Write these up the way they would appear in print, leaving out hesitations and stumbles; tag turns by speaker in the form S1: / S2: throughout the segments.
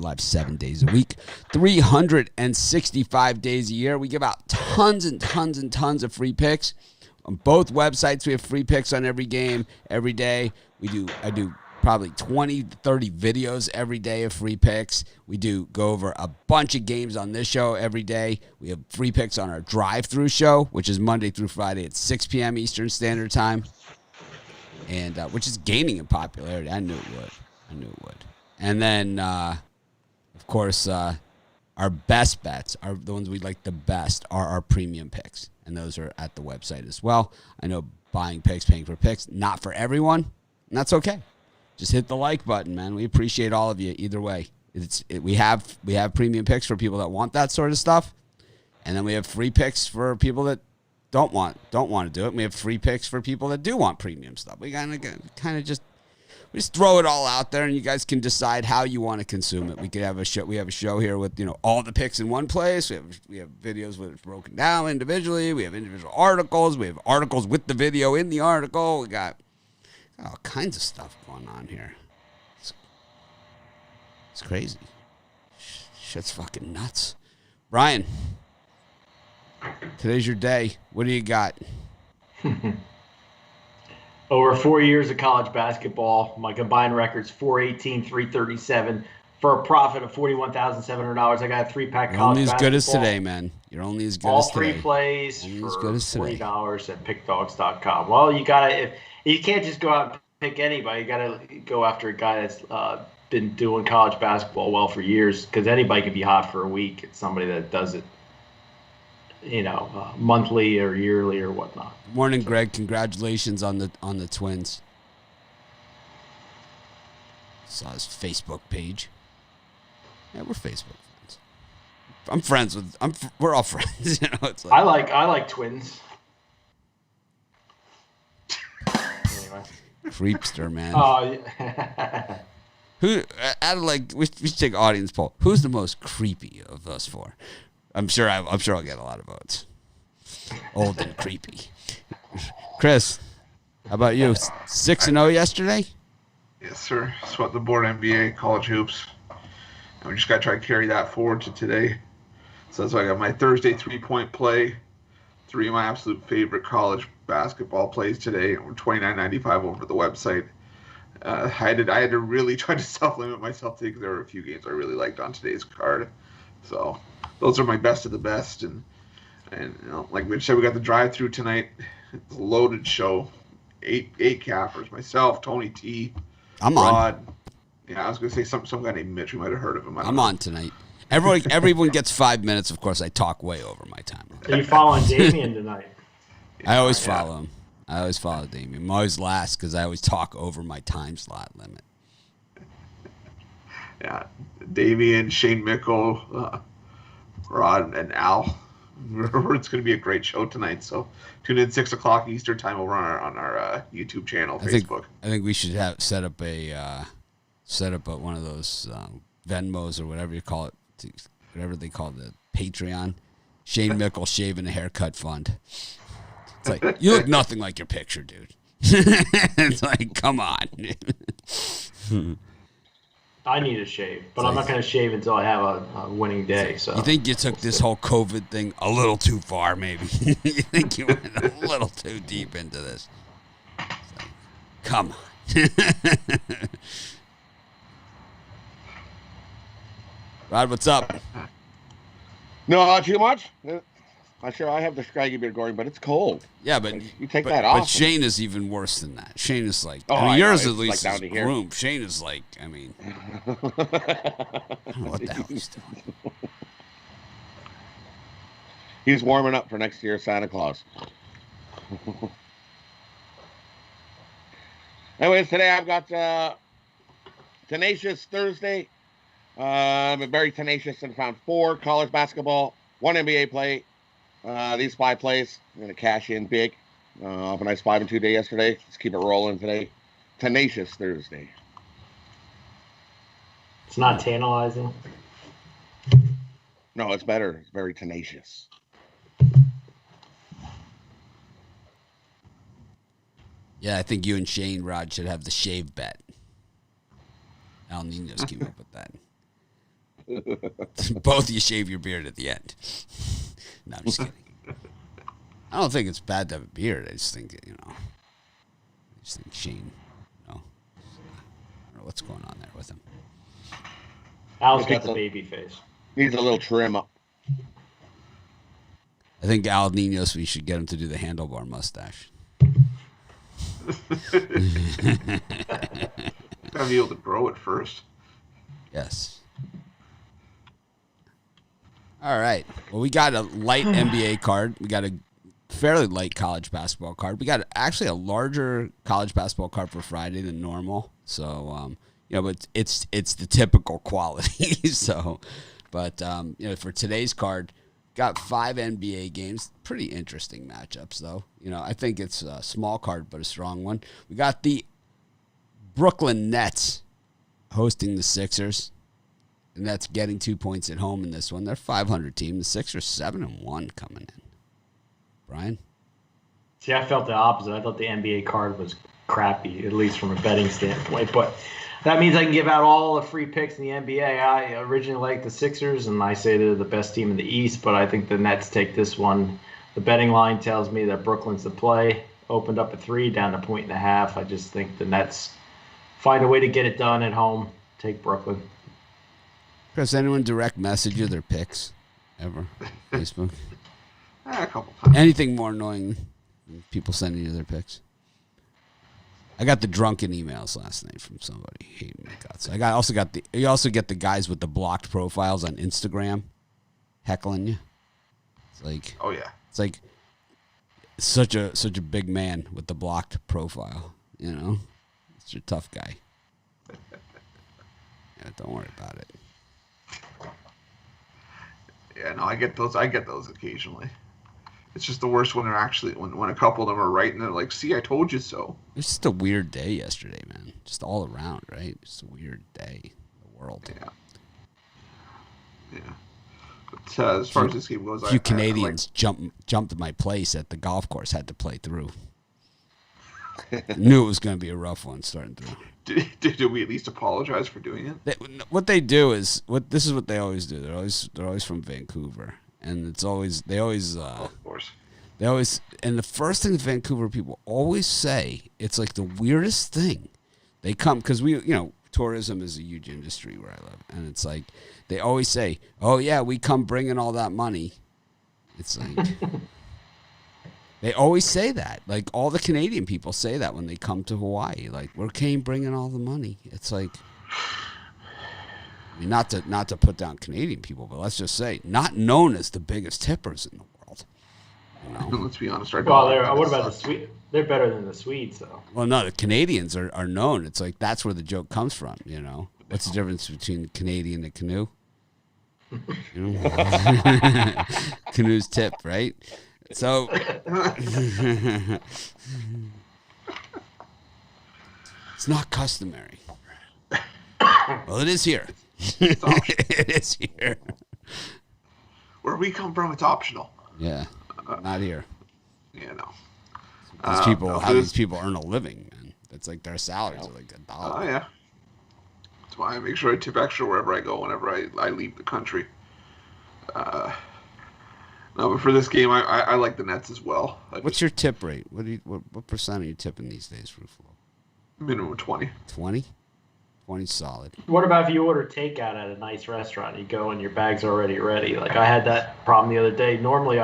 S1: live 7 days a week, 365 days a year. We give out tons and tons and tons of free picks. On both websites, we have free picks on every game, every day. I do probably 20 to 30 videos every day of free picks. We do go over a bunch of games on this show every day. We have free picks on our drive-through show, which is Monday through Friday at 6 p.m. Eastern Standard Time, and which is gaining in popularity. I knew it would. And then, of course, our best bets, are the ones we like the best, are our premium picks, and those are at the website as well. I know buying picks, paying for picks, not for everyone, and that's okay. Just hit the like button, man. We appreciate all of you either way. We have premium picks for people that want that sort of stuff, and then we have free picks for people that don't want to do it. And we have free picks for people that do want premium stuff. We just throw it all out there, and you guys can decide how you want to consume it. We could have a show. We have a show here with all the picks in one place. We have videos where it's broken down individually. We have individual articles. We have articles with the video in the article. We got all kinds of stuff going on here. It's crazy. Shit's fucking nuts. Brian, today's your day. What do you got?
S2: Over 4 years of college basketball, my combined record's 418, 337 for a profit of $41,700. I got a 3-pack college basketball.
S1: You're only as good as today, man. You're only as good as today.
S2: All 3 plays for $40 at pickdogs.com. Well, you can't just go out and pick anybody. You got to go after a guy that's been doing college basketball well for years, because anybody can be hot for a week. It's somebody that does it, monthly or yearly or whatnot.
S1: Morning, Greg. Congratulations on the Twins. Saw his Facebook page. Yeah, we're Facebook friends. I'm friends with. We're all friends. It's
S2: like, I like Twins. Anyway.
S1: Creepster, man.
S2: Oh, yeah.
S1: Who out of we should take audience poll. Who's the most creepy of us four? I'm sure I'll get a lot of votes. Old and creepy. Chris, how about you? 6-0 yesterday?
S3: Yes, sir. Swept the board NBA college hoops. And we just got to try to carry that forward to today. So that's why I got my Thursday 3-point play. 3 of my absolute favorite college basketball plays today. We're $29.95 over the website. I had to really try to self-limit myself today because there were a few games I really liked on today's card. So those are my best of the best. And like Mitch said, we got the drive-through tonight. It's a loaded show. Eight cappers. Myself, Tony T.
S1: I'm
S3: Rod.
S1: on.
S3: Yeah, I was going to say some guy named Mitch. We might have heard of him.
S1: I'm on tonight. Everyone gets 5 minutes. Of course, I talk way over my time.
S2: Are you following Damien tonight?
S1: I always follow him. I always follow Damien. I'm always last because I always talk over my time slot limit.
S3: Yeah, Damien, Shane Mickle, Rod, and Al. It's going to be a great show tonight. So tune in 6 o'clock Eastern time over on our YouTube channel, Facebook.
S1: I think we should set up one of those Venmos or whatever you call it, whatever they call the Patreon. Shane Mickle shaving a haircut fund. It's like, you look nothing like your picture, dude. It's like, come on.
S2: I need a shave, but I'm not going to shave until I have a winning day. So
S1: you think you took this whole COVID thing a little too far, maybe? You think you went a little too deep into this? Like, come on. Rod, what's up?
S4: No, not too much. I'm sure I have the scraggy beard going, but it's cold.
S1: Yeah, but
S4: you take that off.
S1: But Shane is even worse than that. Shane is like, yours at least is groomed. Shane is like, I don't know what the hell he's doing.
S4: He's warming up for next year's Santa Claus. Anyways, today I've got Tenacious Thursday. I've been very tenacious and found 4 college basketball, 1 NBA play. These 5 plays, I'm going to cash in big. Off a nice 5-2 day yesterday. Let's keep it rolling today. Tenacious Thursday.
S2: It's not tantalizing.
S4: No, it's better. It's very tenacious.
S1: Yeah, I think you and Shane, Rod, should have the shave bet. Al Nino's came up with that. Both you shave your beard at the end. No, I'm just kidding. I don't think it's bad to have a beard. I just think, Shane, I don't know what's going on there with him.
S2: Al's got the baby face.
S4: Needs a little trim up.
S1: I think Al Ninos, we should get him to do the handlebar mustache.
S3: Gotta be able to grow it first.
S1: Yes. All right. Well, we got a light NBA card. We got a fairly light college basketball card. We got actually a larger college basketball card for Friday than normal. So, but it's the typical quality. So, but for today's card, got 5 NBA games. Pretty interesting matchups, though. I think it's a small card, but a strong one. We got the Brooklyn Nets hosting the Sixers. And that's getting 2 points at home in this one. They're a 500 team. The Sixers 7-1 coming in. Brian?
S2: See, I felt the opposite. I thought the NBA card was crappy, at least from a betting standpoint. But that means I can give out all the free picks in the NBA. I originally liked the Sixers, and I say they're the best team in the East, but I think the Nets take this one. The betting line tells me that Brooklyn's the play. Opened up at 3, down to 1.5. I just think the Nets find a way to get it done at home. Take Brooklyn.
S1: Chris, anyone direct message you their picks ever? Facebook?
S3: A couple times.
S1: Anything more annoying than people sending you their picks? I got the drunken emails last night from somebody hating my guts. You also get the guys with the blocked profiles on Instagram heckling you. It's like,
S3: oh yeah,
S1: it's like such a big man with the blocked profile. It's your tough guy. Yeah, don't worry about it.
S3: Yeah, no, I get those occasionally. It's just the worst when they're actually when a couple of them are right and they're like, "See, I told you so."
S1: It was just a weird day yesterday, man. Just all around, right? Just a weird day in the world.
S3: Yeah. But as far as this game goes,
S1: a few Canadians jumped my place at the golf course. Had to play through. Knew it was going to be a rough one starting through.
S3: Did we at least apologize for doing it?
S1: What they do is this is what they always do. They're always from Vancouver, and of course. And the first thing the Vancouver people always say, it's like the weirdest thing. They come because tourism is a huge industry where I live, and it's like they always say, "Oh yeah, we come bringing all that money." It's like. They always say that. Like, all the Canadian people say that when they come to Hawaii. Like, we came bringing all the money. It's like, I mean, not to put down Canadian people, but let's just say, not known as the biggest tippers in the world.
S3: Let's be honest.
S2: What about the Swedes? They're better than the Swedes, though.
S1: Well, no, the Canadians are known. It's like, that's where the joke comes from, What's the difference between Canadian and canoe? Canoe's tip, right? So, it's not customary. Well, it is here. It is here.
S3: Where we come from, it's optional.
S1: Yeah, not here.
S3: Yeah, no.
S1: These people earn a living, man. It's like their salaries are like $1.
S3: Oh, yeah. That's why I make sure I tip extra wherever I go, whenever I leave the country. No, but for this game, I like the Nets as well.
S1: What's your tip rate? What percent are you tipping these days, Ruffalo?
S3: Minimum 20.
S1: 20? 20's solid.
S2: What about if you order takeout at a nice restaurant? You go and your bag's already ready. Like, I had that problem the other day. Normally,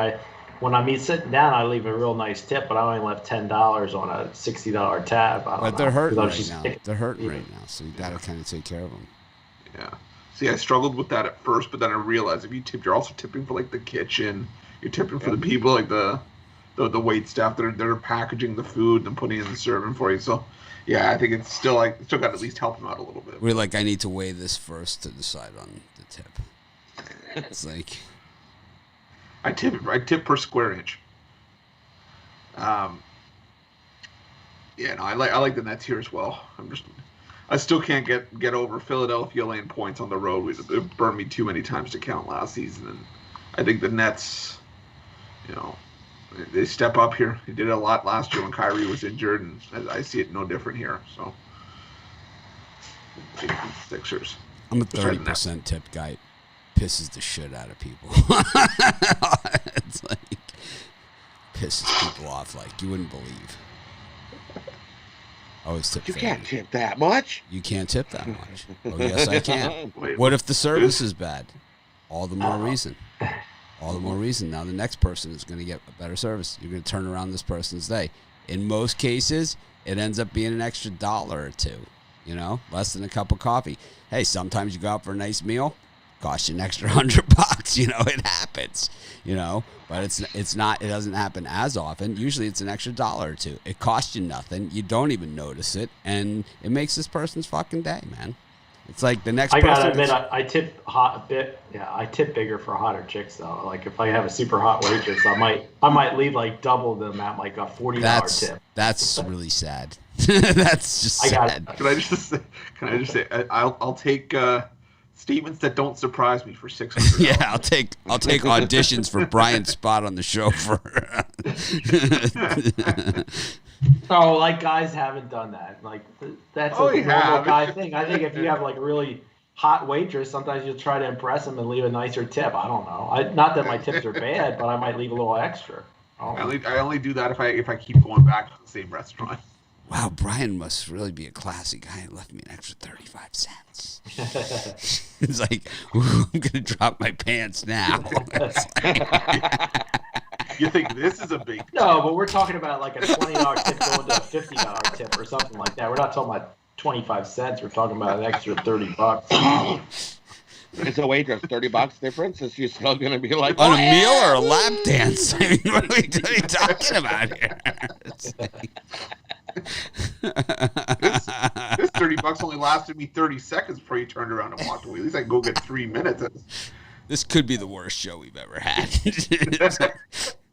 S2: when I'm sitting down, I leave a real nice tip, but I only left $10 on a $60 tab.
S1: But they're hurting right now. They're hurting right now, so you got to kind of take care of them.
S3: Yeah. See, I struggled with that at first, but then I realized if you tip, you're also tipping for, like, the kitchen. You're tipping for the people, like the wait staff that are packaging the food and putting in the serving for you. So, yeah, I think it's still got to at least help them out a little bit.
S1: We're like, I need to weigh this first to decide on the tip. It's like
S3: I tip per square inch. Yeah, no, I like the Nets here as well. I still can't get over Philadelphia laying points on the road. It burned me too many times to count last season, and I think the Nets, they step up here. They did it a lot last year when Kyrie was injured, and I see it no different here. So, Sixers.
S1: I'm a 30% tip guy. pisses the shit out of people. It's like pisses people off like you wouldn't believe. I always tip.
S4: You can't tip that much.
S1: You can't tip that much. Oh yes, I can.
S3: Wait,
S1: What if the service is bad? All the more reason. All the more reason. Now the next person is going to get a better service. You're going to turn around this person's day. In most cases, it ends up being an extra $1 or $2. You know, less than a cup of coffee. Hey, sometimes you go out for a nice meal, cost you an extra $100. You know, it happens. You know, but it's not. It doesn't happen as often. Usually, it's an extra $1 or $2. It costs you nothing. You don't even notice it, and it makes this person's fucking day, man. It's like the next.
S2: I
S1: person
S2: gotta admit, I tip hot a bit. Yeah, I tip bigger for hotter chicks though. Like if I have a super hot waitress, I might leave like double the amount, like a $40 tip.
S1: That's really sad. That's just sad.
S3: Can I just say? I'll take statements that don't surprise me for $600.
S1: Yeah, I'll take auditions for Brian's spot on the show for.
S2: Oh, like guys haven't done that. Like that's a normal guy thing. I think if you have like a really hot waitress, sometimes you'll try to impress them and leave a nicer tip. I don't know. Not that my tips are bad, but I might leave a little extra.
S3: I only do that if I keep going back to the same restaurant.
S1: Wow, Brian must really be a classy guy. He left me an extra 35 cents. It's like, ooh, I'm going to drop my pants now.
S3: You think this is a big tip?
S2: No, but we're talking about like a $20 tip going to a $50 tip or something like that. We're not talking about 25 cents. We're talking about an extra $30.
S4: It's a waitress, $30 difference. Is she still going to be like
S1: on a meal or a lap dance? I mean, what are we talking about here?
S3: This $30 only lasted me 30 seconds before you turned around and walked away. At least I can go get 3 minutes.
S1: This could be the worst show we've ever had.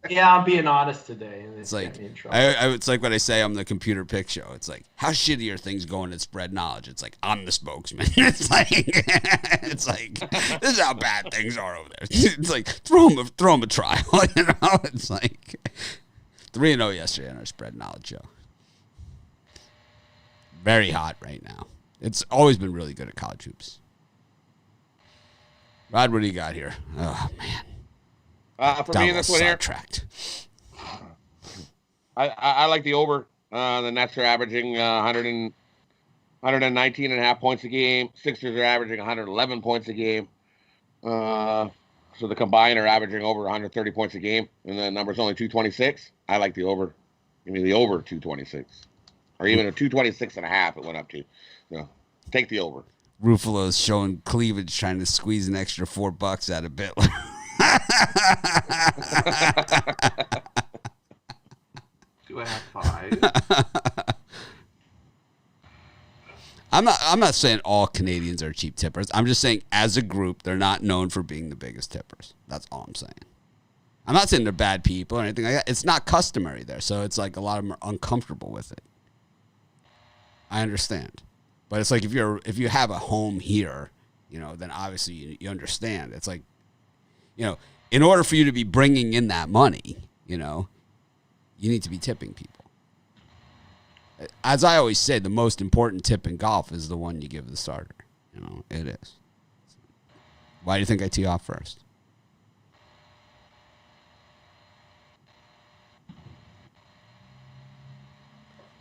S2: Yeah, I'm being honest today.
S1: It's like it's like when I say I'm the computer pick show. It's like, how shitty are things going at Spread Knowledge? It's like, I'm the spokesman. It's like this is how bad things are over there. It's like throw them a trial. You know, it's like 3-0 yesterday on our Spread Knowledge show. Very hot right now. It's always been really good at college hoops. Rod, what do you got here? Oh man.
S4: For me, this one here.
S1: Sidetracked.
S4: I like the over. The Nets are averaging 119 and a half points a game. Sixers are averaging 111 points a game. So the combined are averaging over 130 points a game, and the number's only 226. I like the over. Give me the over 226, or even a 226 and a half. It went up to. So take the over.
S1: Ruffalo's showing cleavage, trying to squeeze an extra $4 out of Bitler.
S3: Do I have 5?
S1: I'm not saying all Canadians are cheap tippers. I'm just saying as a group, they're not known for being the biggest tippers. That's all I'm saying. I'm not saying they're bad people or anything like that. It's not customary there, so it's like a lot of them are uncomfortable with it. I understand. But it's like if you have a home here, you know, then obviously you understand. It's like, you know, in order for you to be bringing in that money, you know, you need to be tipping people. As I always say, the most important tip in golf is the one you give the starter. You know, it is. Why do you think I tee off first?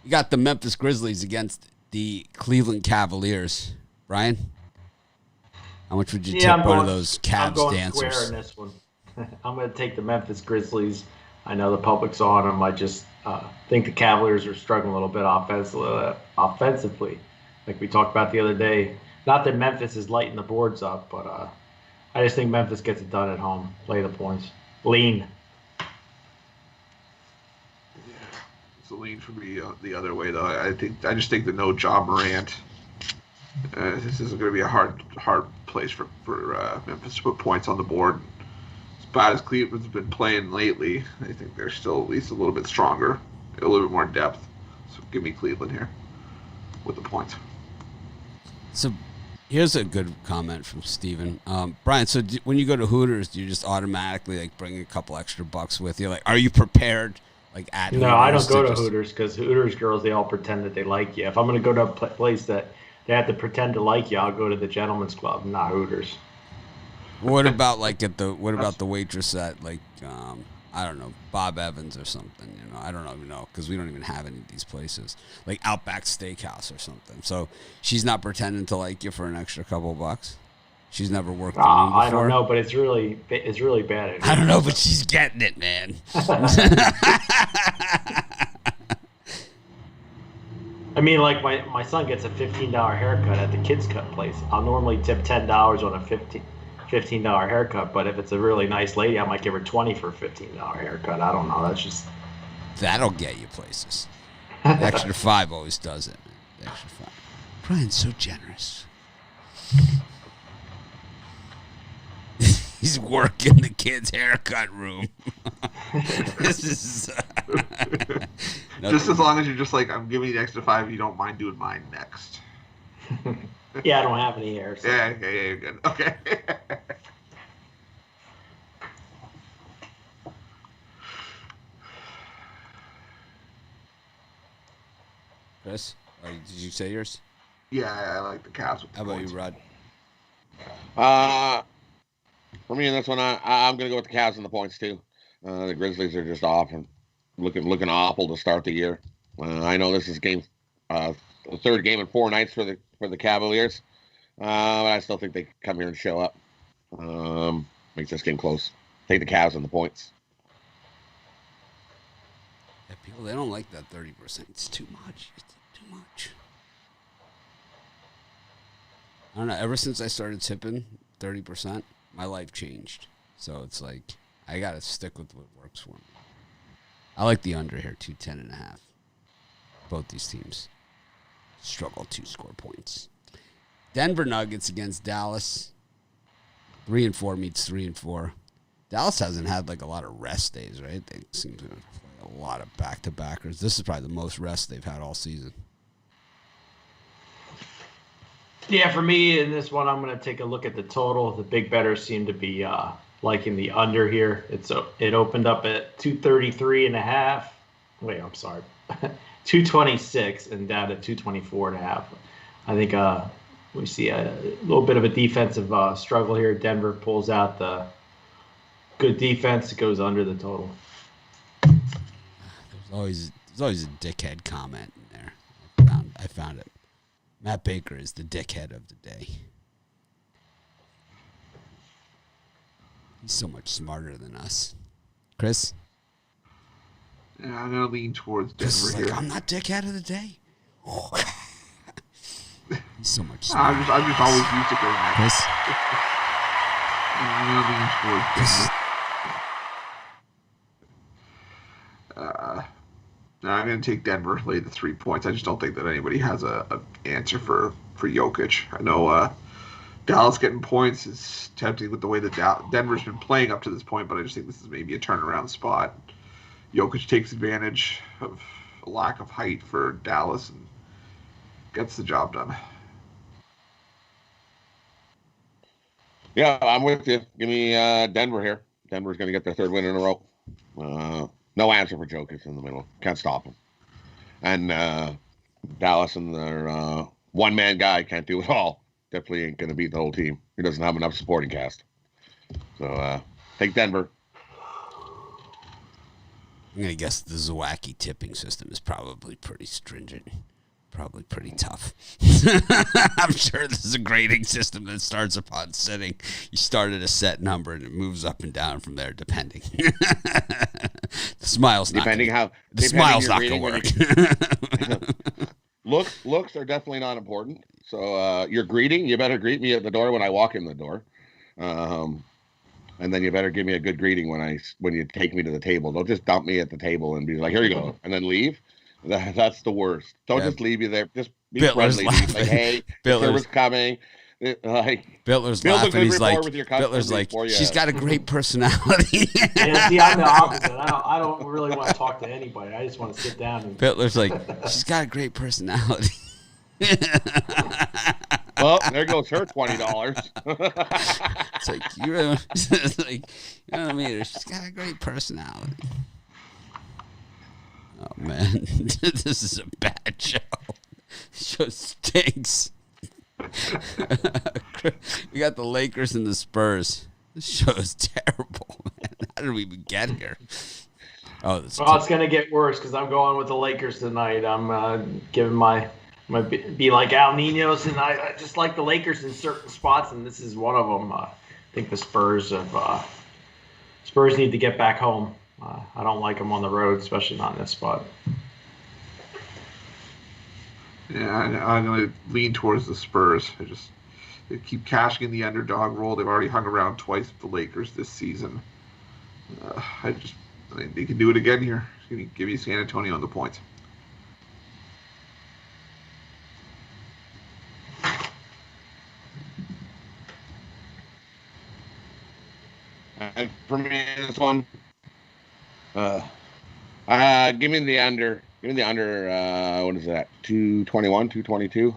S1: You got the Memphis Grizzlies against the Cleveland Cavaliers. Brian? How much would you tip one of those Cavs dancers?
S2: I'm going square in this one. I'm going to take the Memphis Grizzlies. I know the public's on them. I just think the Cavaliers are struggling a little bit offensively, like we talked about the other day. Not that Memphis is lighting the boards up, but I just think Memphis gets it done at home. Play the points. Lean.
S3: It's a lean for me the other way, though. I just think that no Ja Morant. This is going to be a hard place for Memphis to put points on the board. As bad as Cleveland's been playing lately, I think they're still at least a little bit stronger, a little bit more depth. So give me Cleveland here with the points.
S1: So here's a good comment from Steven. Brian, so when you go to Hooters, do you just automatically like bring a couple extra bucks with you? Like, are you prepared? Like at
S2: no, I don't go to Hooters because Hooters girls, they all pretend that they like you. If I'm going to go to a place that they have to pretend to like you, I'll go to the Gentleman's Club, not Hooters.
S1: What about the waitress at like I don't know, Bob Evans or something? You know, I don't even know because we don't even have any of these places like Outback Steakhouse or something. So she's not pretending to like you for an extra couple bucks. She's never worked the room before.
S2: I don't know, but it's really bad.
S1: I don't know, but she's getting it, man.
S2: I mean, like my son gets a $15 haircut at the kids cut place. I'll normally tip $10 on a $15 haircut, but if it's a really nice lady, I might give her $20 for a $15 haircut. I don't know. That's just
S1: that'll get you places. The extra $5 always does it, man. The extra $5. Brian's so generous. He's working the kids' haircut room. This is
S3: just as long as you're just like, I'm giving you the extra $5, you don't mind doing mine next.
S2: Yeah, I don't have any hair. So.
S3: Yeah, you're good. Okay.
S1: Chris, did you say yours?
S3: Yeah, I like the Cavs.
S1: How about you, Rod?
S4: For me in this one, I'm going to go with the Cavs and the points too. The Grizzlies are just off and looking awful to start the year. I know this is the third game in 4 nights for the Cavaliers, but I still think they come here and show up. Makes this game close. Take the Cavs and the points.
S1: Yeah, people, they don't like that 30%. It's too much. It's too much. I don't know. Ever since I started tipping 30%, my life changed. So it's like I got to stick with what works for me. I like the under here, 210.5. Both these teams struggle to score points. Denver Nuggets against Dallas. 3-4 meets 3-4. Dallas hasn't had like a lot of rest days, right? They seem to play a lot of back-to-backers. This is probably the most rest they've had all season.
S2: Yeah, for me in this one, I'm going to take a look at the total. The big bettors seem to be liking the under here. It opened up at 233.5. Wait, I'm sorry, 226 and down to 224.5. I think we see a little bit of a defensive struggle here. Denver pulls out the good defense. It goes under the total.
S1: There's always a dickhead comment in there. I found it. Matt Baker is the dickhead of the day. He's so much smarter than us. Chris?
S3: Yeah, I'm going to lean towards Denver here.
S1: I'm not dickhead of the day. He's so much smarter.
S3: I'm just always used to going that.
S1: Chris?
S3: I'm going to lean towards Denver. No, I'm going to take Denver, lay the 3 points. I just don't think that anybody has an answer for Jokic. I know Dallas getting points is tempting with the way that Denver's been playing up to this point, but I just think this is maybe a turnaround spot. Jokic takes advantage of a lack of height for Dallas and gets the job done.
S4: Yeah, I'm with you. Give me Denver here. Denver's going to get their third win in a row. No answer for Jokic in the middle. Can't stop him. And Dallas and their one-man guy can't do it all. Definitely ain't going to beat the whole team. He doesn't have enough supporting cast. So take Denver.
S1: I'm going to guess the Zwacky tipping system is probably pretty stringent. Probably pretty tough. I'm sure this is a grading system that starts upon sitting. You start at a set number and it moves up and down from there, depending. The smile's not going to work.
S4: Looks are definitely not important. So you're greeting. You better greet me at the door when I walk in the door. And then you better give me a good greeting when you take me to the table. Don't just dump me at the table and be like, here you go, and then leave. That's the worst. Don't just leave you there. Just be friendly. Like, hey, service coming.
S1: Bittler's laughing. He's like, Bittler's like, she's got a great personality.
S2: Yeah, see, I'm the opposite. I don't really want to talk to anybody. I just want to sit down. And...
S1: Bittler's like, she's got a great personality.
S4: Well, there goes her $20.
S1: It's like you know what I mean? She's got a great personality. Oh man, this is a bad show. This show stinks. We got the Lakers and the Spurs. This show is terrible, man. How did we even get here? Oh,
S2: it's going to get worse because I'm going with the Lakers tonight. I'm giving my be like Al Ninos, and I just like the Lakers in certain spots, and this is one of them. I think the Spurs need to get back home. I don't like them on the road, especially not in this spot.
S3: Yeah, I'm going to lean towards the Spurs. They keep cashing in the underdog role. They've already hung around twice with the Lakers this season. I think they can do it again here. Give me San Antonio on the points.
S4: And for me, this one, give me the under. Give me the under. What is that? 221, 222.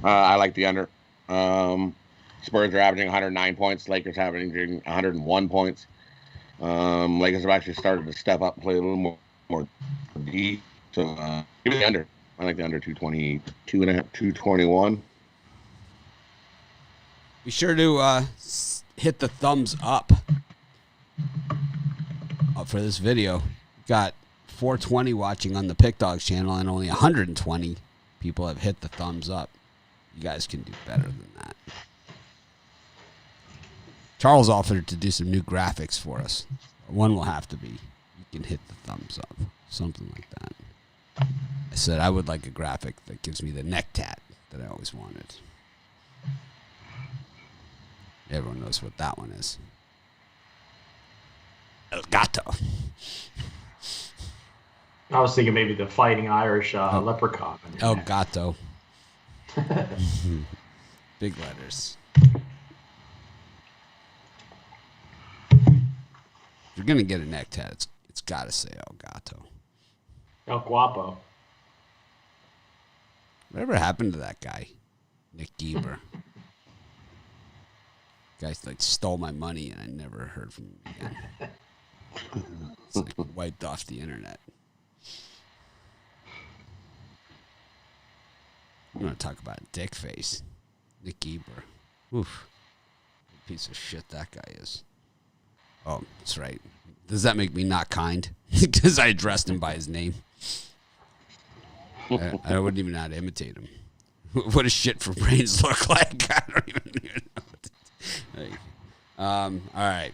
S4: I like the under. Spurs are averaging 109 points. Lakers averaging 101 points. Lakers have actually started to step up and play a little more deep. So give me the under. I like the under 222 and a half, 221.
S1: Be sure to hit the thumbs up for this video. Got 420 watching on the Pick Dogs channel, and only 120 people have hit the thumbs up. You guys can do better than that. Charles offered to do some new graphics for us. One will have to be, you can hit the thumbs up. Something like that. I said I would like a graphic that gives me the neck tat that I always wanted. Everyone knows what that one is. El Gato.
S2: I was thinking maybe the Fighting Irish leprechaun.
S1: El Gato. Big letters. If you're going to get a neck tat, it's got to say El Gato.
S2: El Guapo.
S1: Whatever happened to that guy? Nick Geber. Guy stole my money and I never heard from him again. It's wiped off the internet. I'm going to talk about dick face. Nick Geber. Oof. What piece of shit that guy is. Oh, that's right. Does that make me not kind? Because I addressed him by his name. I wouldn't even know how to imitate him. What does shit for brains look like? I don't even know what to all right.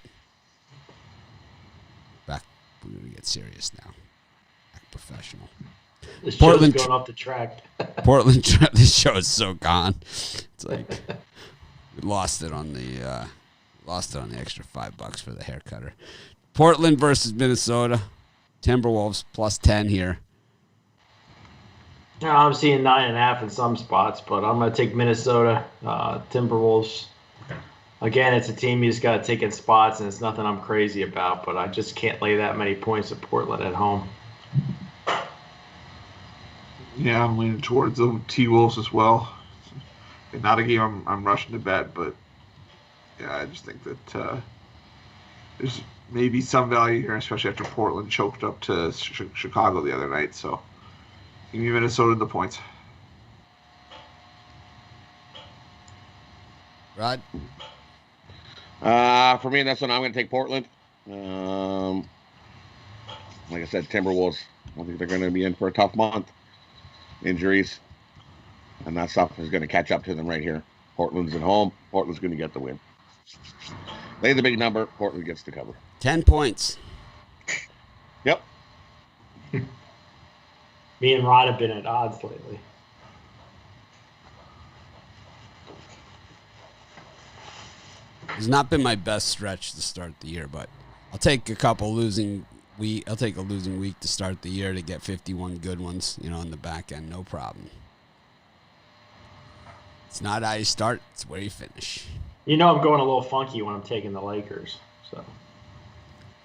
S1: Back. We're going to get serious now. Back professional.
S2: This show's going off the track.
S1: Portland, this show is so gone. It's like we lost it on the extra $5 for the hair cutter. Portland versus Minnesota. Timberwolves plus 10 here.
S2: I'm seeing 9.5 in some spots, but I'm going to take Minnesota. Timberwolves. Again, it's a team you just got to take in spots, and it's nothing I'm crazy about, but I just can't lay that many points at Portland at home.
S3: Yeah, I'm leaning towards the T-Wolves as well. Not a game I'm rushing to bet, but yeah, I just think that there's maybe some value here, especially after Portland choked up to Chicago the other night. So give me Minnesota the points.
S1: Rod?
S4: For me, that's when I'm going to take Portland. Like I said, Timberwolves, I think they're going to be in for a tough month. Injuries, and that stuff is going to catch up to them right here. Portland's at home. Portland's going to get the win. Lay the big number. Portland gets the cover.
S1: 10 points.
S4: Yep.
S2: Me and Rod have been at odds lately.
S1: It's not been my best stretch to start the year, but I'll take a losing week to start the year to get 51 good ones, in the back end, no problem. It's not how you start, it's where you finish.
S2: I'm going a little funky when I'm taking the Lakers, so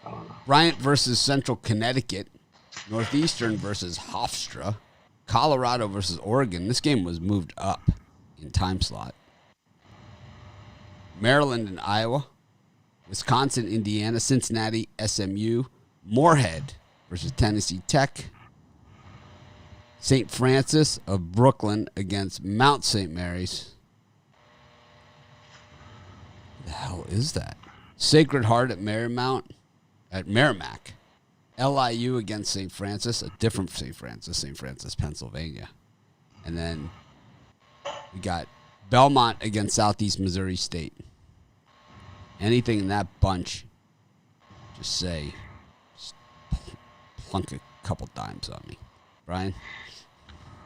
S2: I don't know.
S1: Bryant versus Central Connecticut, Northeastern versus Hofstra, Colorado versus Oregon. This game was moved up in time slot. Maryland and Iowa, Wisconsin, Indiana, Cincinnati, SMU, Moorhead versus Tennessee Tech, St. Francis of Brooklyn against Mount St. Mary's. What the hell is that? Sacred Heart at Merrimack. LIU against St. Francis, a different St. Francis, Pennsylvania. And then we got Belmont against Southeast Missouri State. Anything in that bunch, just plunk a couple dimes on me. Brian?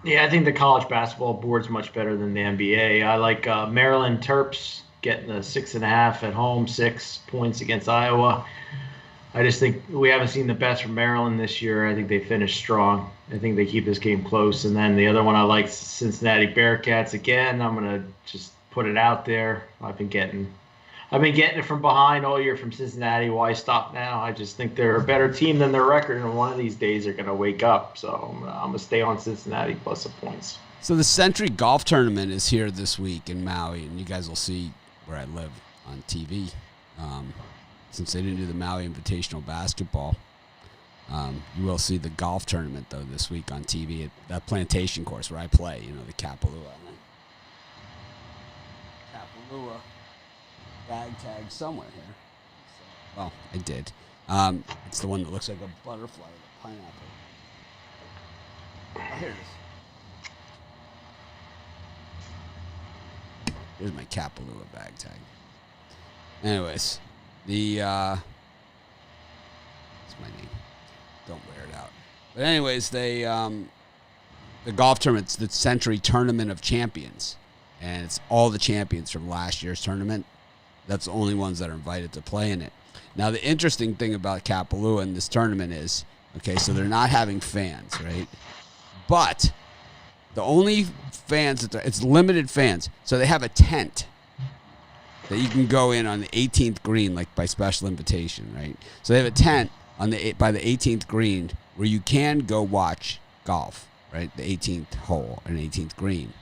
S2: Yeah, I think the college basketball board's much better than the NBA. I like Maryland Terps getting the 6.5 at home, 6 points against Iowa. I just think we haven't seen the best from Maryland this year. I think they finished strong. I think they keep this game close. And then the other one I like, Cincinnati Bearcats. Again, I'm going to just put it out there. I've been getting it from behind all year from Cincinnati. Why stop now? I just think they're a better team than their record, and one of these days they're going to wake up. So I'm going to stay on Cincinnati plus the points.
S1: So the Century Golf Tournament is here this week in Maui, and you guys will see where I live on TV. Since they didn't do the Maui Invitational Basketball, you will see the golf tournament, though, this week on TV at that plantation course where I play, the Kapalua. Kapalua bag tag somewhere here. Well, I did. It's the one that looks like a butterfly with a pineapple. Oh, here it is. Here's my Kapalua bag tag. Anyways. That's my name. Don't wear it out. But anyways, the golf tournament's the Century Tournament of Champions. And it's all the champions from last year's tournament. That's the only ones that are invited to play in it. Now, the interesting thing about Kapalua in this tournament is, so they're not having fans, right? But the only fans, it's limited fans. So they have a tent that you can go in on the 18th green, like by special invitation, right? So they have a tent by the 18th green where you can go watch golf, right? The 18th hole and 18th green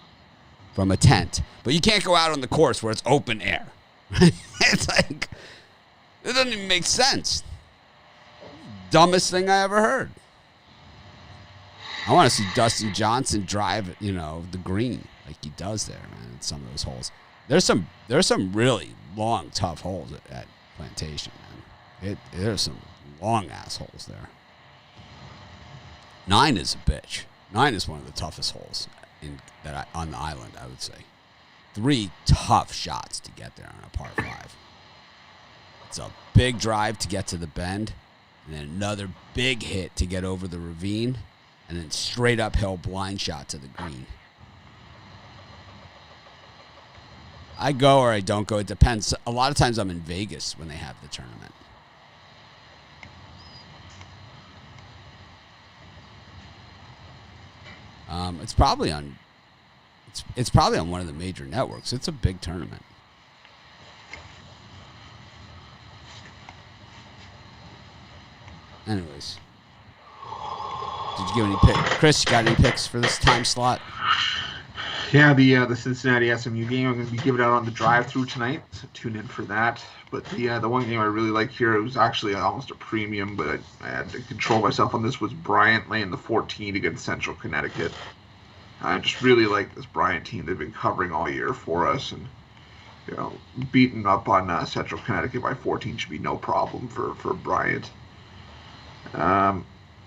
S1: from a tent. But you can't go out on the course where it's open air. It's like, it doesn't even make sense. Dumbest thing I ever heard. I want to see Dustin Johnson drive, the green like he does there, man, in some of those holes. There's some really long, tough holes at Plantation, man. There's some long ass holes there. 9 is a bitch. 9 is one of the toughest holes on the island, I would say. 3 tough shots to get there on a par 5. It's a big drive to get to the bend, and then another big hit to get over the ravine, and then straight uphill blind shot to the green. I go or I don't go. It depends. A lot of times I'm in Vegas when they have the tournament. It's probably on one of the major networks. It's a big tournament. Anyways, did you give any picks? Chris, you got any picks for this time slot?
S3: Yeah, the Cincinnati SMU game, I'm going to be giving out on the drive-through tonight, so tune in for that. But the one game I really like here, it was actually almost a premium, but I had to control myself on this, was Bryant laying the 14 against Central Connecticut. I just really like this Bryant team. They've been covering all year for us, and beating up on Central Connecticut by 14 should be no problem for Bryant. I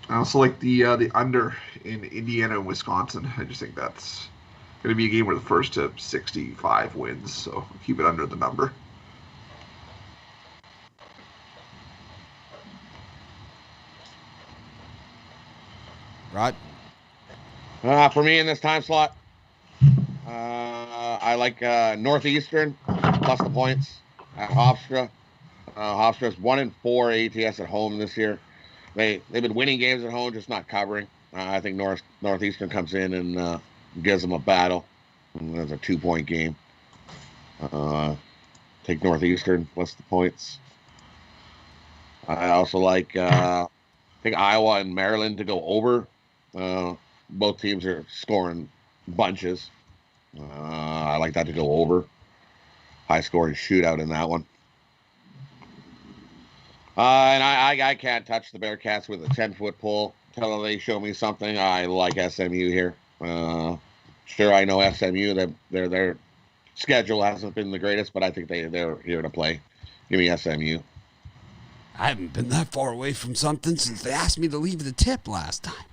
S3: also like the under in Indiana and Wisconsin. I just think that's going to be a game where the first to 65 wins, so keep it under the number.
S1: Rod?
S4: For me in this time slot, I like Northeastern plus the points at Hofstra. Hofstra's 1-4 ATS at home this year. They've been winning games at home, just not covering. I think Northeastern comes in and gives them a battle. That's a 2-point game. Take Northeastern plus the points. I also like I think Iowa and Maryland to go over. Both teams are scoring bunches. I like that to go over. High scoring shootout in that one. And I can't touch the Bearcats with a 10-foot pole until they show me something. I like SMU here. Sure, I know SMU. Their schedule hasn't been the greatest, but I think they're here to play. Give me SMU.
S1: I haven't been that far away from something since they asked me to leave the tip last time.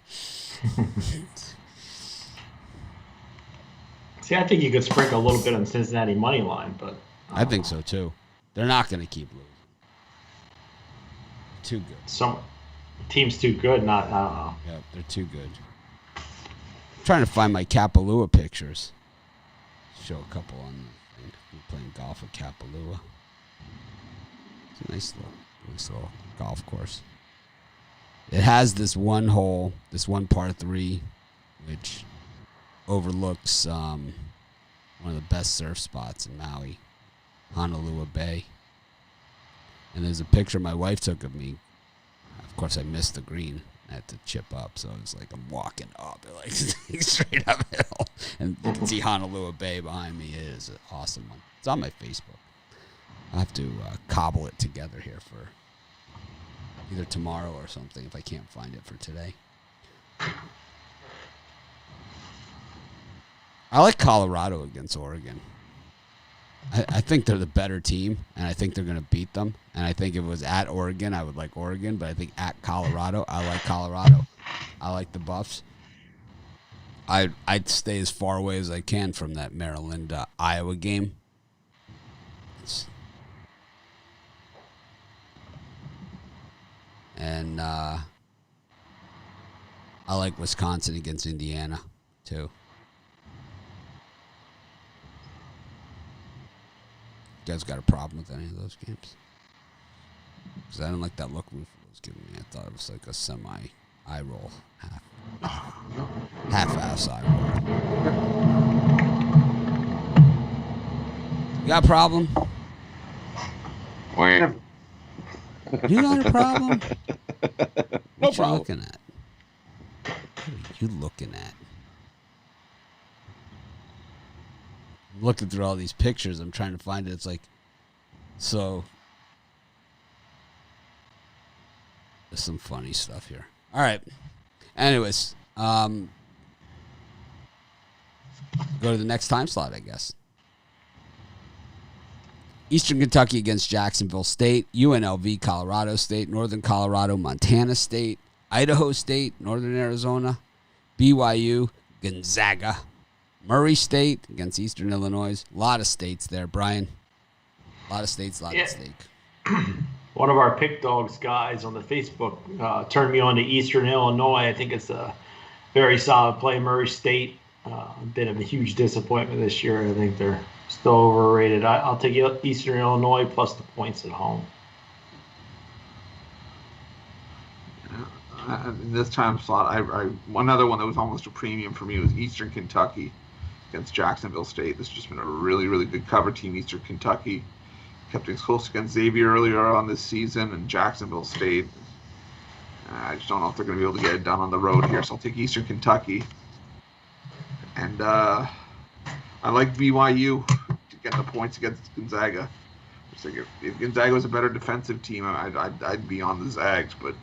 S2: See, I think you could sprinkle a little bit on Cincinnati money line, but
S1: I think so too. They're not going to keep losing. Too good.
S2: Some team's too good. I don't know.
S1: Yeah, they're too good. I'm trying to find my Kapalua pictures. Show a couple on the thing. We're playing golf at Kapalua. It's a nice little golf course. It has this one hole, this one par 3, which overlooks one of the best surf spots in Maui, Honolulu Bay. And there's a picture my wife took of me. Of course, I missed the green. I had to chip up, so it's like I'm walking up, like straight uphill, and you can see Honolulu Bay behind me. It is an awesome one. It's on my Facebook. I have to cobble it together here for either tomorrow or something if I can't find it for today. I like Colorado against Oregon. I think they're the better team, and I think they're going to beat them. And I think if it was at Oregon, I would like Oregon. But I think at Colorado, I like Colorado. I like the Buffs. I'd stay as far away as I can from that Maryland-Iowa game. And I like Wisconsin against Indiana, too. You guys got a problem with any of those games? Because I didn't like that look Rufo was giving me. I thought it was like a semi-eye roll. Half-ass eye roll. You got a problem?
S4: Wham.
S1: You got a problem?
S4: No
S1: What
S4: problem.
S1: you looking at? What are you looking at? I'm looking through all these pictures. I'm trying to find it. It's like, so there's some funny stuff here. All right. Anyways, go to the next time slot, I guess. Eastern Kentucky against Jacksonville State, UNLV, Colorado State, Northern Colorado, Montana State, Idaho State, Northern Arizona, BYU, Gonzaga, Murray State against Eastern Illinois. A lot of states there, Brian. A lot of states, a lot at stake.
S2: One of our Pick Dogs guys on the Facebook turned me on to Eastern Illinois. I think it's a very solid play. Murray State, been a huge disappointment this year. I think they're still overrated. I'll take Eastern Illinois plus the points at home.
S3: In this time slot, another one that was almost a premium for me was Eastern Kentucky against Jacksonville State. This has just been a really, really good cover team. Eastern Kentucky kept things close against Xavier earlier on this season, and Jacksonville State, I just don't know if they're going to be able to get it done on the road here, so I'll take Eastern Kentucky. And I like BYU to get the points against Gonzaga. Just like if Gonzaga was a better defensive team, I'd be on the Zags, but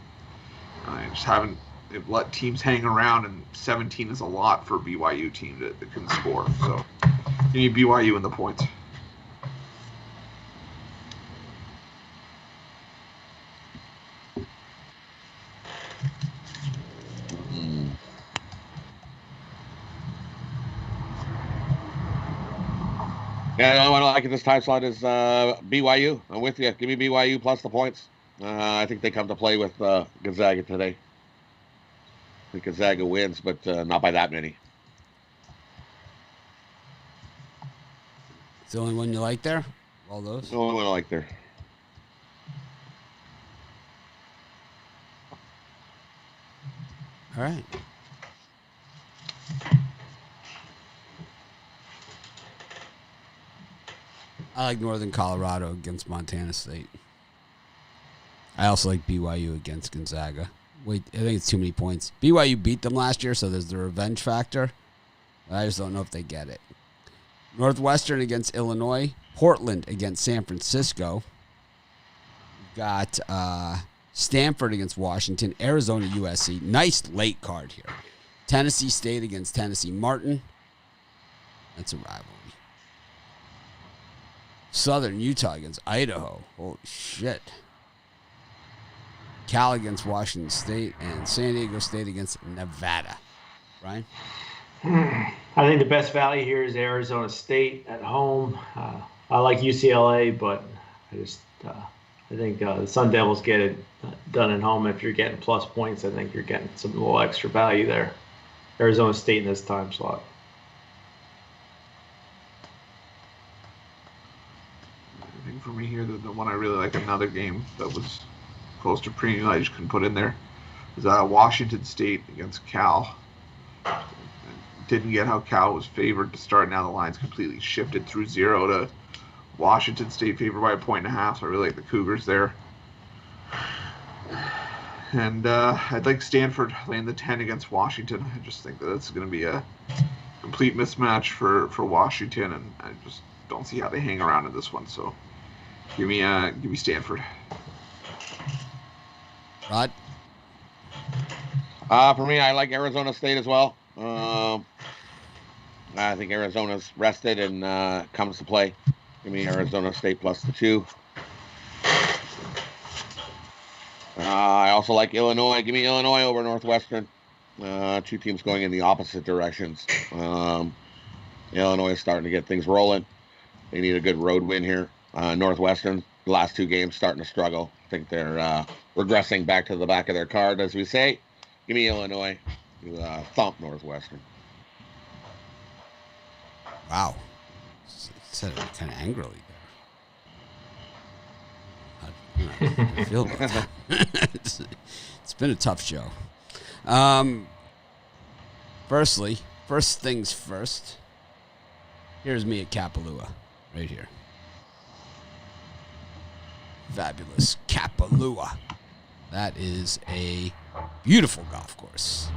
S3: I just haven't let teams hang around, and 17 is a lot for a BYU team that can score. So you need BYU in the points.
S4: Yeah, the only one I like at this time slot is BYU. I'm with you. Give me BYU plus the points. I think they come to play with Gonzaga today. I think Gonzaga wins, but not by that many.
S1: It's the only one you like there? All those?
S4: The only one I like there.
S1: All right. I like Northern Colorado against Montana State. I also like BYU against Gonzaga. Wait, I think it's too many points. BYU beat them last year, so there's the revenge factor. I just don't know if they get it. Northwestern against Illinois. Portland against San Francisco. We've got Stanford against Washington. Arizona, USC. Nice late card here. Tennessee State against Tennessee Martin. That's a rivalry. Southern Utah against Idaho. Holy shit. Cal against Washington State, and San Diego State against Nevada. Brian?
S2: I think the best value here is Arizona State at home. I like UCLA, but I think the Sun Devils get it done at home. If you're getting plus points, I think you're getting some little extra value there. Arizona State in this time slot.
S3: I think for me here, the one I really like, another game that was close to premium, I just couldn't put in there, is Washington State against Cal. Didn't get how Cal was favored to start. Now the line's completely shifted through 0 to Washington State favored by 1.5. So I really like the Cougars there. And I'd like Stanford laying the 10 against Washington. I just think that it's going to be a complete mismatch for Washington, and I just don't see how they hang around in this one. So give me Stanford.
S1: Rod?
S4: For me, I like Arizona State as well. I think Arizona's rested and comes to play. Give me Arizona State plus the 2. I also like Illinois. Give me Illinois over Northwestern. 2 teams going in the opposite directions. Illinois is starting to get things rolling. They need a good road win here. Northwestern, the last 2 games starting to struggle. I think they're regressing back to the back of their card, as we say. Give me Illinois. You thump Northwestern.
S1: Wow. Said it kind of angrily there. I feel about that. It's been a tough show. First things first. Here's me at Kapalua, right here. Fabulous Kapalua. That is a beautiful golf course.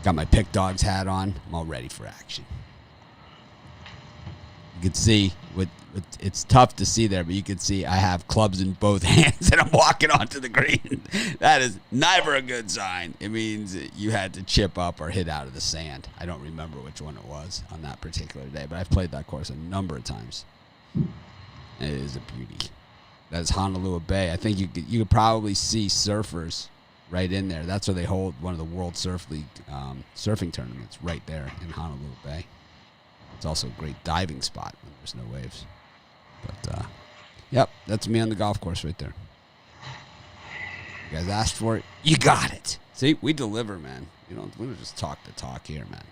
S1: Got my Pick Dogs hat on. I'm all ready for action. You can see, it's tough to see there, but you can see I have clubs in both hands and I'm walking onto the green. That is never a good sign. It means you had to chip up or hit out of the sand. I don't remember which one it was on that particular day, but I've played that course a number of times. And it is a beauty. That is Honolulu Bay. I think you could probably see surfers right in there. That's where they hold one of the World Surf League surfing tournaments, right there in Honolulu Bay. It's also a great diving spot when there's no waves. But, yep, that's me on the golf course right there. You guys asked for it. You got it. See, we deliver, man. We don't just talk the talk here, man.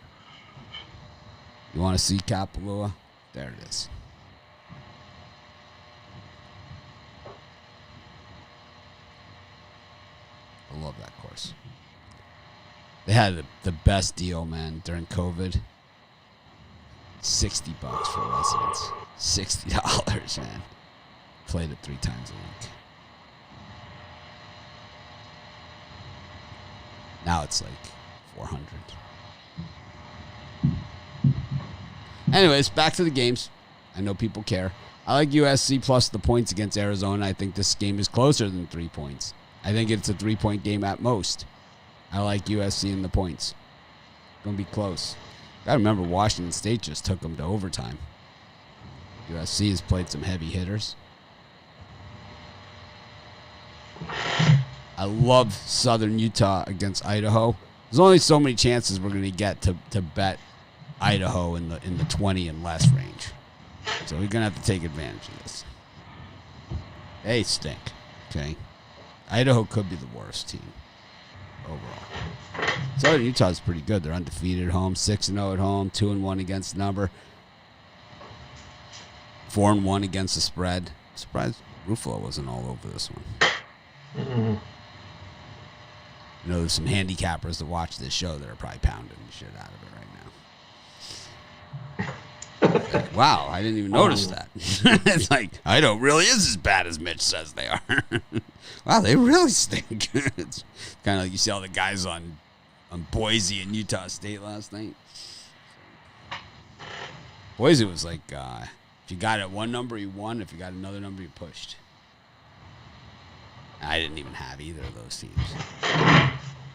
S1: You want to see Kapalua? There it is. I love that course. They had the best deal, man, during COVID. $60 for residents. $60, man. Played it 3 times a week. Now it's like 400. Anyways, back to the games. I know people care. I like USC plus the points against Arizona. I think this game is closer than 3 points. I think it's a 3-point game at most. I like USC in the points. Gonna be close. Gotta remember, Washington State just took them to overtime. USC has played some heavy hitters. I love Southern Utah against Idaho. There's only so many chances we're gonna get to bet Idaho in the 20 and less range. So we're gonna have to take advantage of this. They stink. Okay. Idaho could be the worst team overall. Southern Utah is pretty good. They're undefeated at home, 6-0 at home, 2-1 against the number, 4-1 against the spread. Surprised Ruffalo wasn't all over this one.
S2: Mm-hmm.
S1: You know, there's some handicappers that watch this show that are probably pounding the shit out of it right now. Wow, I didn't even notice that. It's like, Idaho really is as bad as Mitch says they are. Wow, they really stink. It's kind of like you see all the guys on Boise and Utah State last night. Boise was like, if you got it one number, you won. If you got another number, you pushed. I didn't even have either of those teams.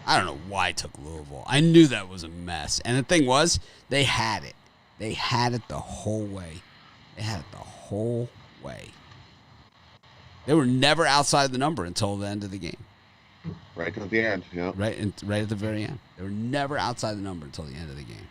S1: I don't know why I took Louisville. I knew that was a mess. And the thing was, they had it. They had it the whole way. They had it the whole way. They were never outside the number until the end of the game.
S4: Right at the end, yeah.
S1: Right at the very end. They were never outside the number until the end of the game.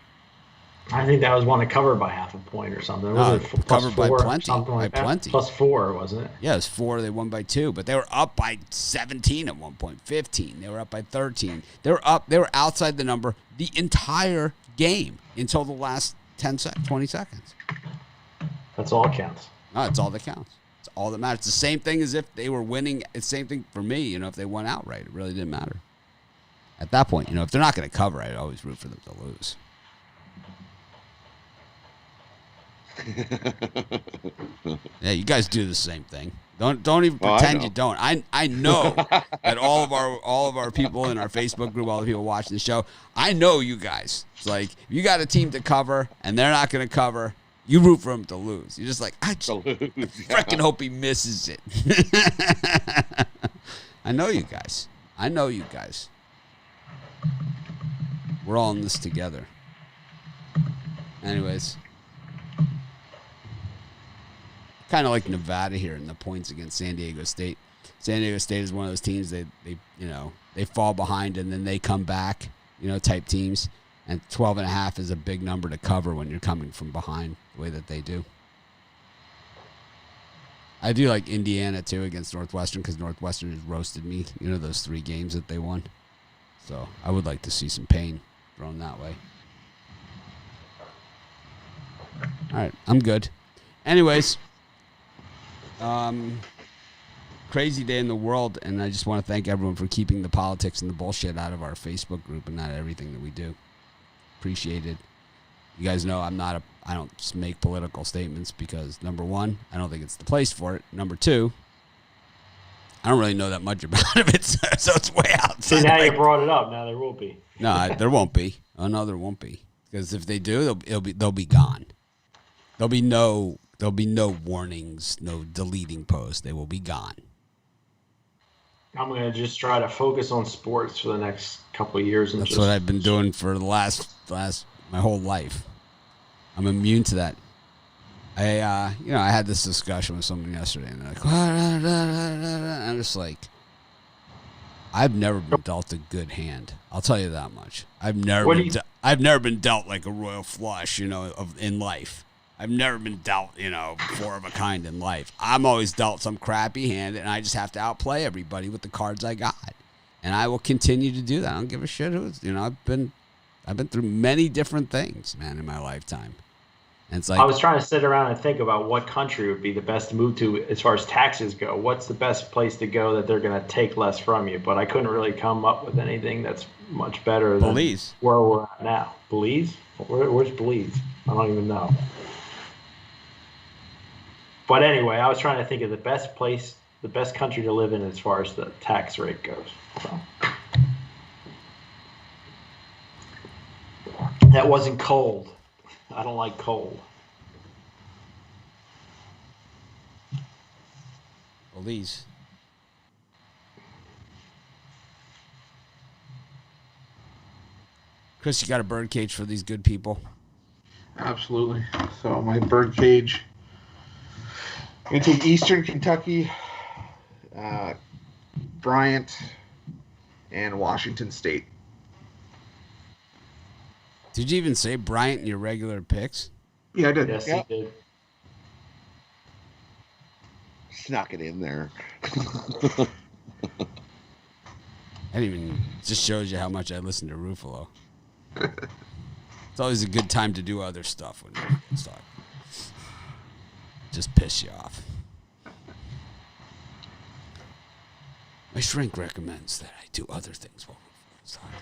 S2: I think that was one to cover by half a point or something.
S1: No,
S2: Covered
S1: by plenty.
S2: Like
S1: by plenty.
S2: +4, wasn't it?
S1: Yeah, it was 4. They won by 2, but they were up by 17 at one point, 15. They were up by 13. They were outside the number the entire game until the last 20 seconds.
S2: That's all that counts.
S1: No, it's all that counts. It's all that matters. It's the same thing as if they were winning. It's the same thing for me, if they won outright. It really didn't matter. At that point, if they're not going to cover, I'd always root for them to lose. Yeah, you guys do the same thing. Don't even pretend you don't. I know that all of our people in our Facebook group, all the people watching the show, I know you guys. It's like if you got a team to cover and they're not going to cover, you root for them to lose. You're just like, I freaking hope he misses it. I know you guys. We're all in this together. Anyways. Kind of like Nevada here in the points against San Diego State. San Diego State is one of those teams they fall behind and then they come back, type teams. And 12.5 is a big number to cover when you're coming from behind the way that they do. I do like Indiana too against Northwestern because Northwestern has roasted me. Those 3 games that they won. So I would like to see some pain thrown that way. All right, I'm good. Anyways. Crazy day in the world, and I just want to thank everyone for keeping the politics and the bullshit out of our Facebook group and not everything that we do. Appreciate it. You guys know I don't just make political statements because, number one, I don't think it's the place for it. Number two, I don't really know that much about it, so it's way outside.
S2: See, now you brought it up. Now there will be.
S1: No, there won't be. Oh no, there won't be. Because if they do, they'll be gone. There'll be no warnings, no deleting posts. They will be gone.
S2: I'm going to just try to focus on sports for the next couple of years.
S1: That's what I've been doing for the last my whole life. I'm immune to that. I had this discussion with someone yesterday, and they're like, I'm just like, I've never been dealt a good hand. I'll tell you that much. I've never been dealt like a royal flush, in life. I've never been dealt, 4 of a kind in life. I'm always dealt some crappy hand, and I just have to outplay everybody with the cards I got. And I will continue to do that. I don't give a shit who's, I've been through many different things, man, in my lifetime. And it's like
S2: I was trying to sit around and think about what country would be the best to move to as far as taxes go. What's the best place to go that they're going to take less from you? But I couldn't really come up with anything that's much better than where we're at now. Belize? Where's Belize? I don't even know. But anyway, I was trying to think of the best place, the best country to live in as far as the tax rate goes. So. That wasn't cold. I don't like cold.
S1: Belize. Chris, you got a bird cage for these good people?
S3: Absolutely. So my bird cage into Eastern Kentucky, Bryant, and Washington State.
S1: Did you even say Bryant in your regular picks?
S3: Yeah, I did.
S2: Yes, he did.
S4: Snuck it in there.
S1: I didn't even. Just shows you how much I listen to Ruffalo. It's always a good time to do other stuff when you're talking. Just piss you off. My shrink recommends that I do other things while Ruffalo's talking.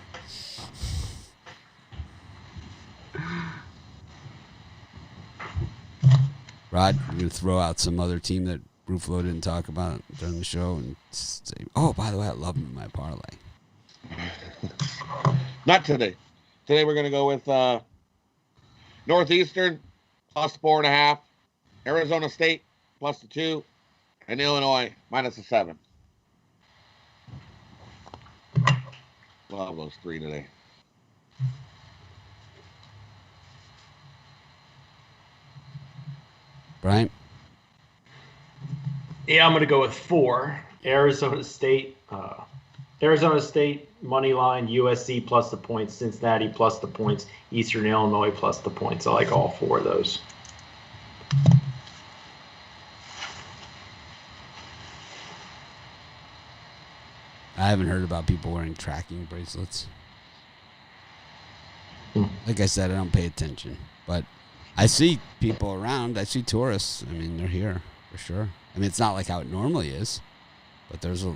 S1: Rod, you're going to throw out some other team that Ruffalo didn't talk about during the show and say, oh, by the way, I love him in my parlay.
S4: Not today. Today we're going to go with Northeastern plus 4.5, Arizona State plus the 2, and Illinois minus the 7. love those 3 today.
S1: Brian?
S2: Yeah, I'm going to go with 4. Arizona State money line, USC plus the points, Cincinnati plus the points, Eastern Illinois plus the points. I like all 4 of those.
S1: I haven't heard about people wearing tracking bracelets. Like I said, I don't pay attention, but I see people around. I see tourists. I mean, they're here for sure. I mean, it's not like how it normally is, but there's a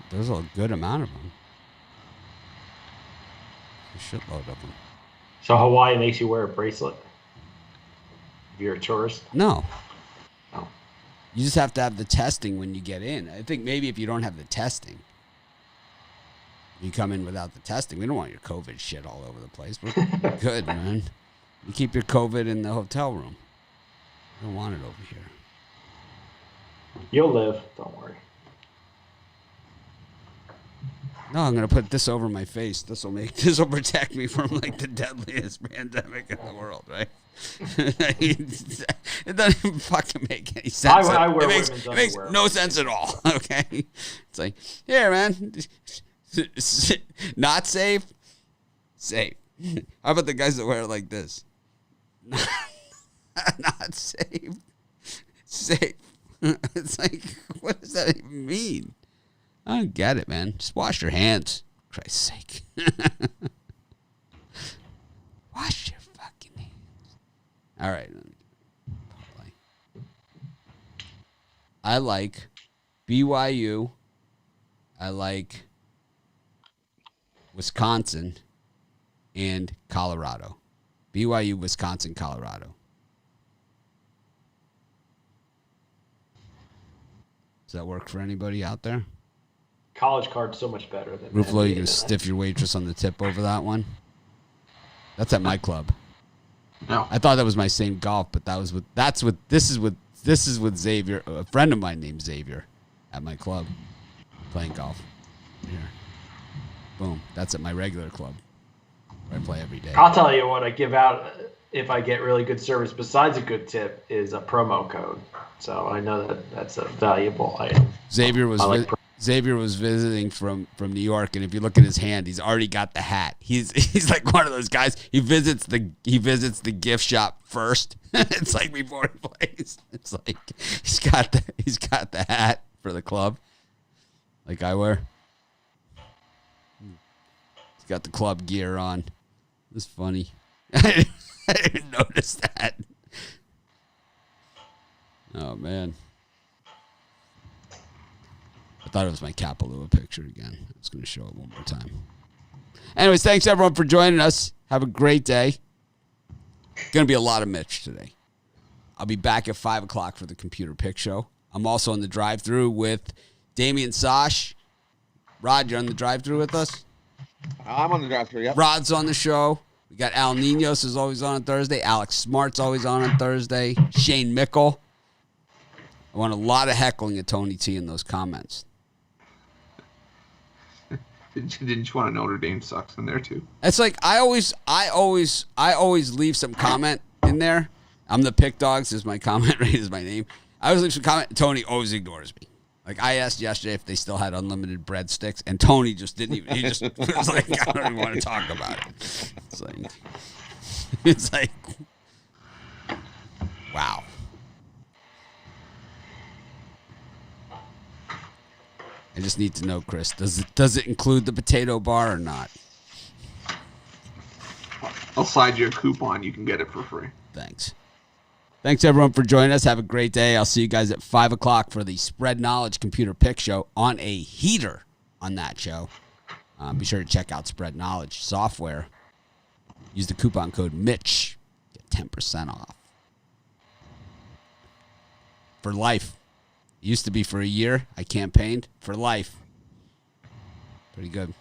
S1: good amount of them. A shitload of them.
S2: So Hawaii makes you wear a bracelet if you're a tourist?
S1: No.
S2: No.
S1: You just have to have the testing when you get in. I think maybe if you don't have the testing, you come in without the testing. We don't want your COVID shit all over the place. We're good, man. You keep your COVID in the hotel room. We don't want it over here.
S2: You'll live. Don't worry.
S1: No, I'm gonna put this over my face. This will protect me from like the deadliest pandemic in the world, right? It doesn't even fucking make any sense.
S2: I wear
S1: it
S2: women's
S1: makes
S2: underwear.
S1: no sense at all. Okay, it's like, here, man, not safe, safe. How about the guys that wear it like this? Not safe, safe. It's like, what does that even mean? I don't get it, man. Just wash your hands. For Christ's sake. Wash your fucking hands. All right. I like BYU. I like Wisconsin and Colorado. BYU, Wisconsin, Colorado. Does that work for anybody out there?
S2: College card's so much better than
S1: Ruflo, you
S2: NBA,
S1: gonna stiff your waitress on the tip over that one? That's at my club.
S3: No.
S1: I thought that was my same golf, but this is with Xavier, a friend of mine named Xavier, at my club, playing golf. Here, boom. That's at my regular club, where I play every day.
S2: I'll tell you what I give out if I get really good service. Besides a good tip, is a promo code. So I know that's a valuable item.
S1: Xavier was visiting from New York, and if you look at his hand, he's already got the hat. He's like one of those guys. He visits the gift shop first. It's like before he plays. It's like he's got the hat for the club, like I wear. He's got the club gear on. It's funny. I didn't notice that. Oh man. I thought it was my Kapalua picture again. I was going to show it one more time. Anyways, thanks everyone for joining us. Have a great day. Going to be a lot of Mitch today. I'll be back at 5 o'clock for the Computer Pick Show. I'm also on the drive-thru with Damian Sosh. Rod, you're on the drive-thru with us?
S4: I'm on the drive-thru, yep.
S1: Rod's on the show. We got Al Ninos is always on Thursday. Alex Smart's always on Thursday. Shane Mickle. I want a lot of heckling at Tony T in those comments.
S3: Didn't you want to Notre Dame sucks in there too?
S1: It's like I always leave some comment in there. I'm the Pick Dogs is my comment, right? Is my name. I always leave some comment. Tony always ignores me. Like I asked yesterday if they still had unlimited breadsticks, and Tony just didn't even. He just was like, I don't even want to talk about it. It's like, wow. I just need to know, Chris. Does it include the potato bar or not?
S3: I'll slide you a coupon. You can get it for free.
S1: Thanks. Thanks, everyone, for joining us. Have a great day. I'll see you guys at 5 o'clock for the Spread Knowledge Computer Pick Show on a heater on that show. Be sure to check out Spread Knowledge software. Use the coupon code Mitch. Get 10% off. For life. It used to be for a year. I campaigned for life. Pretty good.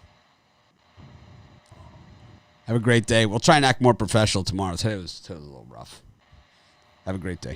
S1: Have a great day. We'll try and act more professional tomorrow. Today was a little rough. Have a great day.